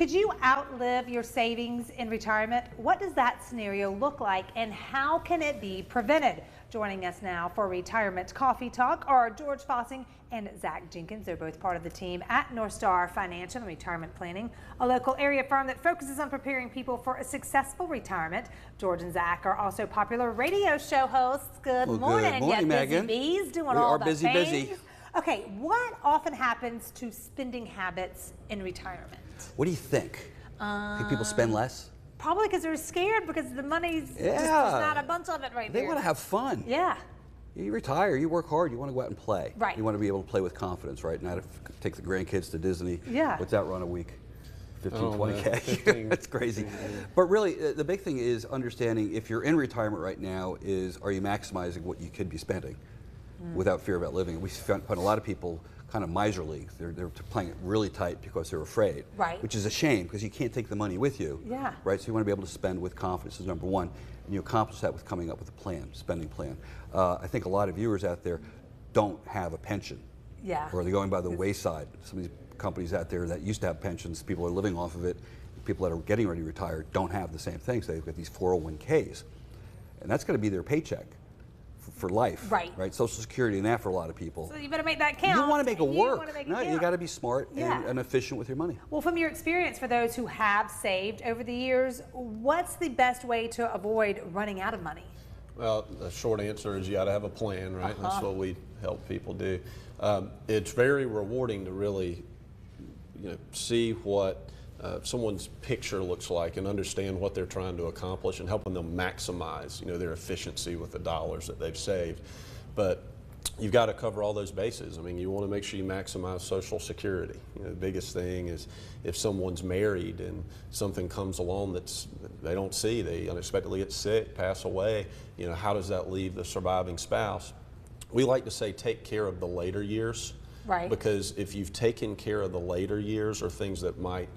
Could you outlive your savings in retirement? What does that scenario look like, and how can it be prevented? Joining us now for Retirement Coffee Talk are George Fossing and Zach Jenkins. They're both part of the team at Northstar Financial and Retirement Planning, a local area firm that focuses on preparing people for a successful retirement. George and Zach are also popular radio show hosts. Good morning. Good morning, Megan. Busy bees doing We all are the busy. things. Okay, what often happens to spending habits in retirement? What do you think? Think people spend less? Probably because they're scared because the money's just, there's not a bunch of it right there. They want to have fun. Yeah. You retire, you work hard, you want to go out and play. Right. You want to be able to play with confidence, right? Not take the grandkids to Disney. Yeah. What's that run a week? 15, 20K. 15. That's crazy. But really, the big thing is understanding if you're in retirement right now are you maximizing what you could be spending without fear of outliving it? We find a lot of people kind of miserly. They're playing it really tight because they're afraid. Right. Which is a shame because you can't take the money with you. Yeah. Right. So you want to be able to spend with confidence is number one, and you accomplish that with coming up with a plan, spending plan. I think a lot of viewers out there don't have a pension. Yeah. Or they're going by the wayside. Some of these companies out there that used to have pensions, people are living off of it. People that are getting ready to retire don't have the same things. They've got these 401ks, and that's going to be their paycheck for life, right? Social Security and that for a lot of people. So you better make that count. You want to make it work. You got to be smart and efficient with your money. Well, from your experience, for those who have saved over the years, what's the best way to avoid running out of money? Well, the short answer is you got to have a plan, right? That's what we help people do. It's very rewarding to really, see what someone's picture looks like and understand what they're trying to accomplish and helping them maximize, their efficiency with the dollars that they've saved. But you've got to cover all those bases. I mean, you want to make sure you maximize Social Security. The biggest thing is if someone's married and something comes along that they don't see, they unexpectedly get sick, pass away, how does that leave the surviving spouse? We like to say take care of the later years. Right. Because if you've taken care of the later years or things that might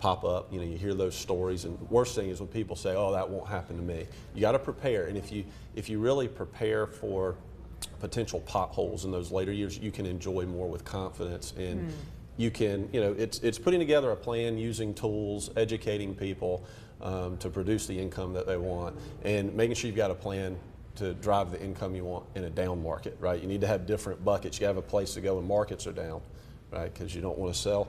pop up, you hear those stories, and the worst thing is when people say, oh, that won't happen to me. You got to prepare, and if you really prepare for potential potholes in those later years, you can enjoy more with confidence, and you can, it's putting together a plan, using tools, educating people to produce the income that they want, and making sure you've got a plan to drive the income you want in a down market, right? You need to have different buckets. You have a place to go when markets are down, right? Because you don't want to sell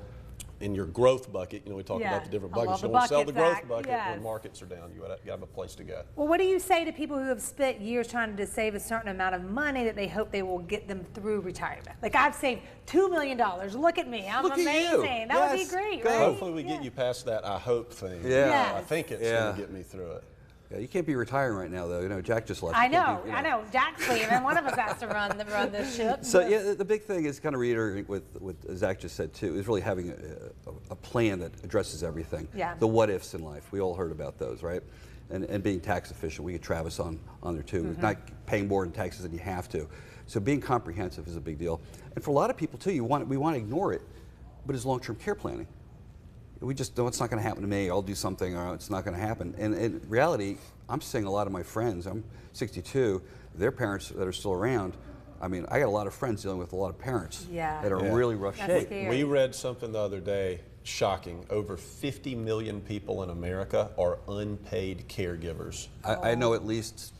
in your growth bucket. We talk about the different buckets. You don't want to sell the growth bucket when markets are down. You got to have a place to go. Well, what do you say to people who have spent years trying to save a certain amount of money that they hope they will get them through retirement? Like, I've saved $2 million. Look at me. I'm amazing. That would be great, right? Hopefully we get you past that I hope thing. Yeah. I think it's going to get me through it. Yeah, you can't be retiring right now, though. Jack just left. I know. Jack's leaving. One of us has to run this ship. So yeah, the big thing is kind of reiterating what Zach just said too, is really having a plan that addresses everything. Yeah. The what ifs in life. We all heard about those, right? And being tax efficient. We get Travis on there too. Not paying more in taxes than you have to. So being comprehensive is a big deal. And for a lot of people too, we want to ignore it, but it's long-term care planning. We just know it's not going to happen to me. I'll do something, or it's not going to happen. And in reality, I'm seeing a lot of my friends. I'm 62. Their parents that are still around. I mean, I got a lot of friends dealing with a lot of parents that are in really rough shape. Scary. We read something the other day, shocking. Over 50 million people in America are unpaid caregivers. I know at least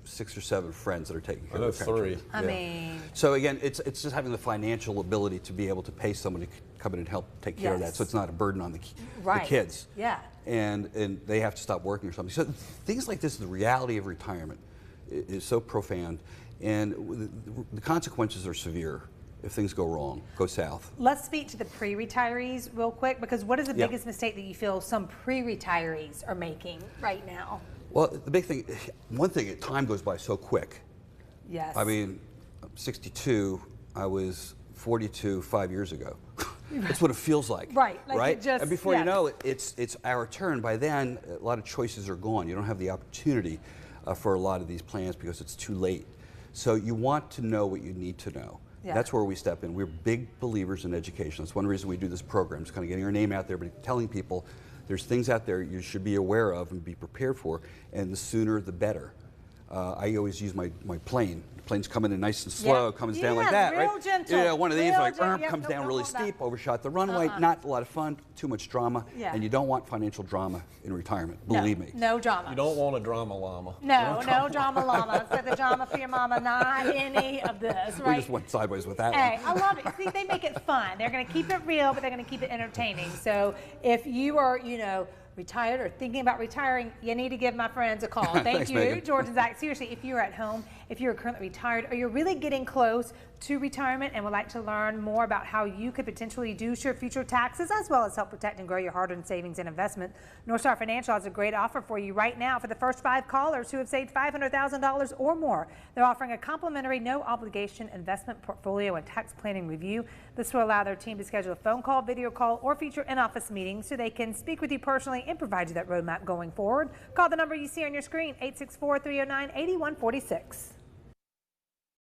6 or 7 friends that are taking care of their parents. 3. I mean. So again, it's just having the financial ability to be able to pay someone to come in and help take care of that, so it's not a burden on the kids. Yeah. And they have to stop working or something. So things like this, the reality of retirement is so profound, and the consequences are severe if things go wrong, go south. Let's speak to the pre-retirees real quick, because what is the biggest mistake that you feel some pre-retirees are making right now? Well, the big thing, one thing, time goes by so quick. Yes. I mean, I'm 62, I was 42 5 years ago. That's what it feels like. Right. Like right? It just, and before you know it, it's our turn. By then, a lot of choices are gone. You don't have the opportunity for a lot of these plans because it's too late. So you want to know what you need to know. Yeah. That's where we step in. We're big believers in education. That's one reason we do this program. It's kind of getting our name out there, but telling people there's things out there you should be aware of and be prepared for, and the sooner the better. I always use my plane. The plane's coming in nice and slow, comes down like that, real right? gentle. Yeah, one of these, Real like, gentle. Yep, comes down don't really want that. steep, overshot the runway. Not a lot of fun, too much drama, Yeah. and you don't want financial drama in retirement, believe me. No drama. You don't want a drama llama. No drama llama. So the drama for your mama, not any of this, right? We just went sideways with that Hey, one. I love it. See, they make it fun. They're going to keep it real, but they're going to keep it entertaining. So if you are, retired or thinking about retiring, you need to give my friends a call. Thank Thanks, you, Megan. George and Zach. Seriously, if you're at home, if you're currently retired, or you're really getting close to retirement and would like to learn more about how you could potentially reduce your future taxes as well as help protect and grow your hard-earned savings and investment, Northstar Financial has a great offer for you right now for the first 5 callers who have saved $500,000 or more. They're offering a complimentary, no-obligation investment portfolio and tax planning review. This will allow their team to schedule a phone call, video call, or feature in-office meetings so they can speak with you personally and provide you that roadmap going forward. Call the number you see on your screen, 864-309-8146.